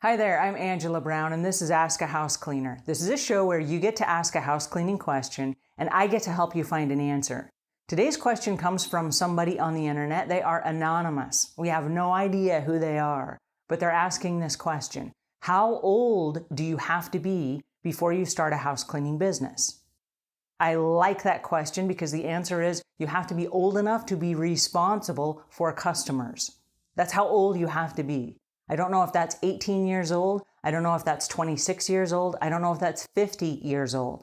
Hi there, I'm Angela Brown, and this is Ask a House Cleaner. This is a show where you get to ask a house cleaning question, and I get to help you find an answer. Today's question comes from somebody on the internet. They are anonymous. We have no idea who they are, but they're asking this question. How old do you have to be before you start a house cleaning business? I like that question because the answer is you have to be old enough to be responsible for customers. That's how old you have to be. I don't know if that's 18 years old. I don't know if that's 26 years old. I don't know if that's 50 years old.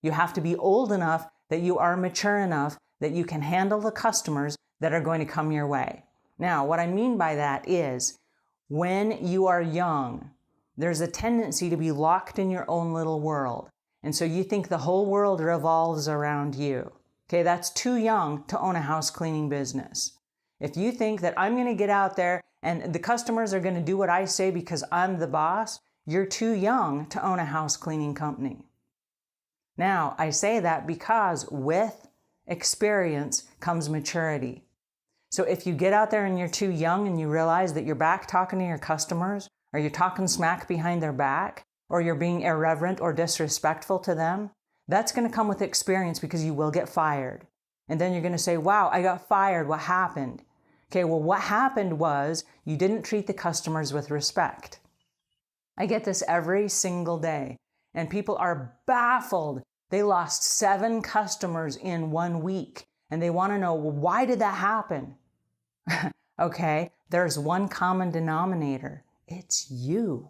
You have to be old enough that you are mature enough that you can handle the customers that are going to come your way. Now, what I mean by that is when you are young, there's a tendency to be locked in your own little world. And so you think the whole world revolves around you. Okay, that's too young to own a house cleaning business. If you think that I'm going to get out there and the customers are going to do what I say because I'm the boss, you're too young to own a house cleaning company. Now, I say that because with experience comes maturity. So if you get out there and you're too young and you realize that you're back talking to your customers, or you're talking smack behind their back, or you're being irreverent or disrespectful to them, that's going to come with experience because you will get fired. And then you're going to say, wow, I got fired. What happened? Okay, well, what happened was you didn't treat the customers with respect. I get this every single day, and people are baffled. They lost 7 customers in 1 week, and they want to know, well, why did that happen? Okay, there's one common denominator. It's you.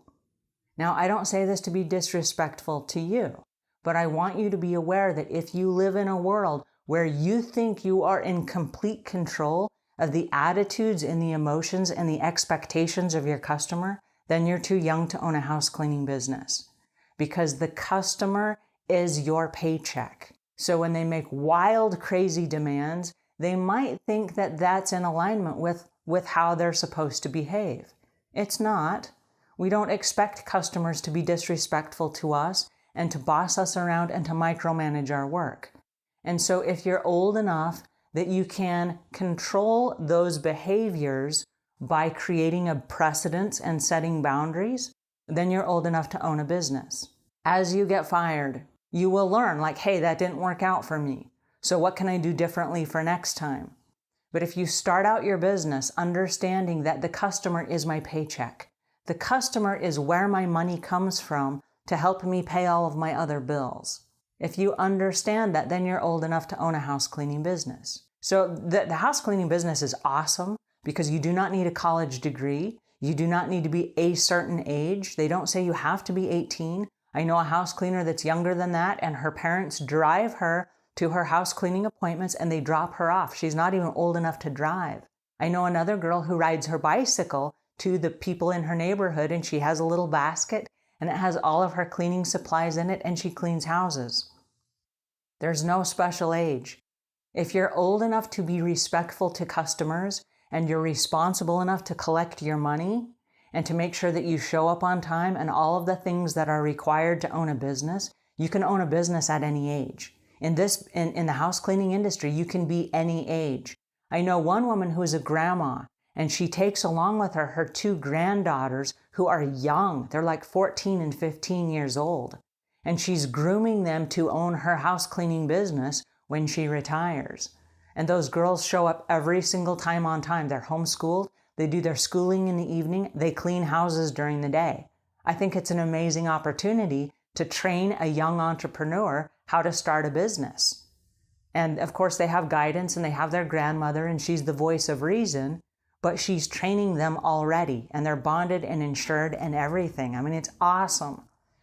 Now, I don't say this to be disrespectful to you, but I want you to be aware that if you live in a world where you think you are in complete control of the attitudes and the emotions and the expectations of your customer, then you're too young to own a house cleaning business. Because the customer is your paycheck. So when they make wild, crazy demands, they might think that that's in alignment with how they're supposed to behave. It's not. We don't expect customers to be disrespectful to us and to boss us around and to micromanage our work. And so if you're old enough that you can control those behaviors by creating a precedent and setting boundaries, then you're old enough to own a business. As you get fired, you will learn like, hey, that didn't work out for me. So what can I do differently for next time? But if you start out your business understanding that the customer is my paycheck, the customer is where my money comes from to help me pay all of my other bills. If you understand that, then you're old enough to own a house cleaning business. So the house cleaning business is awesome because you do not need a college degree. You do not need to be a certain age. They don't say you have to be 18. I know a house cleaner that's younger than that, and her parents drive her to her house cleaning appointments and they drop her off. She's not even old enough to drive. I know another girl who rides her bicycle to the people in her neighborhood, and she has a little basket and it has all of her cleaning supplies in it, and she cleans houses. There's no special age. If you're old enough to be respectful to customers and you're responsible enough to collect your money and to make sure that you show up on time and all of the things that are required to own a business, you can own a business at any age. In the house cleaning industry, you can be any age. I know one woman who is a grandma, and she takes along with her her 2 granddaughters who are young. They're like 14 and 15 years old. And she's grooming them to own her house cleaning business when she retires. And those girls show up every single time on time. They're homeschooled. They do their schooling in the evening. They clean houses during the day. I think it's an amazing opportunity to train a young entrepreneur how to start a business. And of course, they have guidance and they have their grandmother, and she's the voice of reason, but she's training them already, and they're bonded and insured and everything. I mean, it's awesome.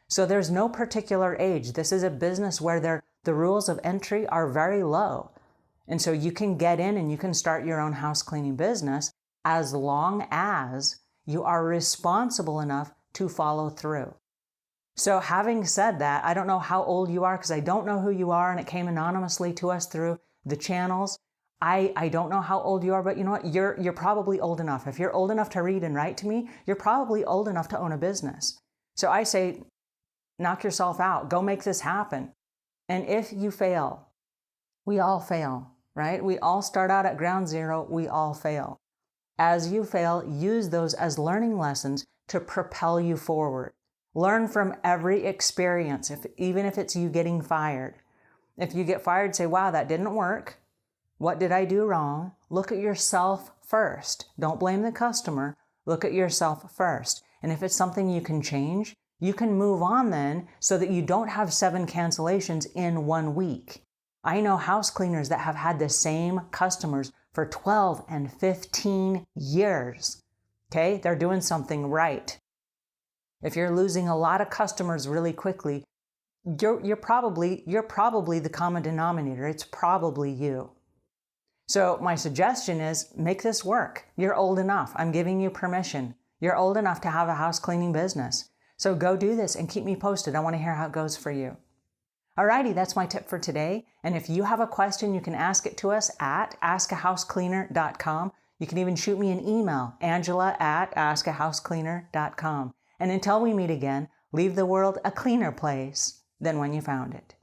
So there's no particular age. This is a business where the rules of entry are very low. And so you can get in and you can start your own house cleaning business as long as you are responsible enough to follow through. So having said that, I don't know how old you are because I don't know who you are, and it came anonymously to us through the channels. I don't know how old you are, but you know what? You're probably old enough. If you're old enough to read and write to me, you're probably old enough to own a business. So I say, knock yourself out. Go make this happen. And if you fail, we all fail, right? We all start out at ground zero. We all fail. As you fail, use those as learning lessons to propel you forward. Learn from every experience, even if it's you getting fired. If you get fired, say, wow, that didn't work. What did I do wrong? Look at yourself first. Don't blame the customer. Look at yourself first. And if it's something you can change, you can move on then so that you don't have 7 cancellations in 1 week. I know house cleaners that have had the same customers for 12 and 15 years. Okay? They're doing something right. If you're losing a lot of customers really quickly, you're probably the common denominator. It's probably you. So my suggestion is make this work. You're old enough. I'm giving you permission. You're old enough to have a house cleaning business. So go do this and keep me posted. I want to hear how it goes for you. Alrighty, that's my tip for today. And if you have a question, you can ask it to us at askahousecleaner.com. You can even shoot me an email, angela@askahousecleaner.com. And until we meet again, leave the world a cleaner place than when you found it.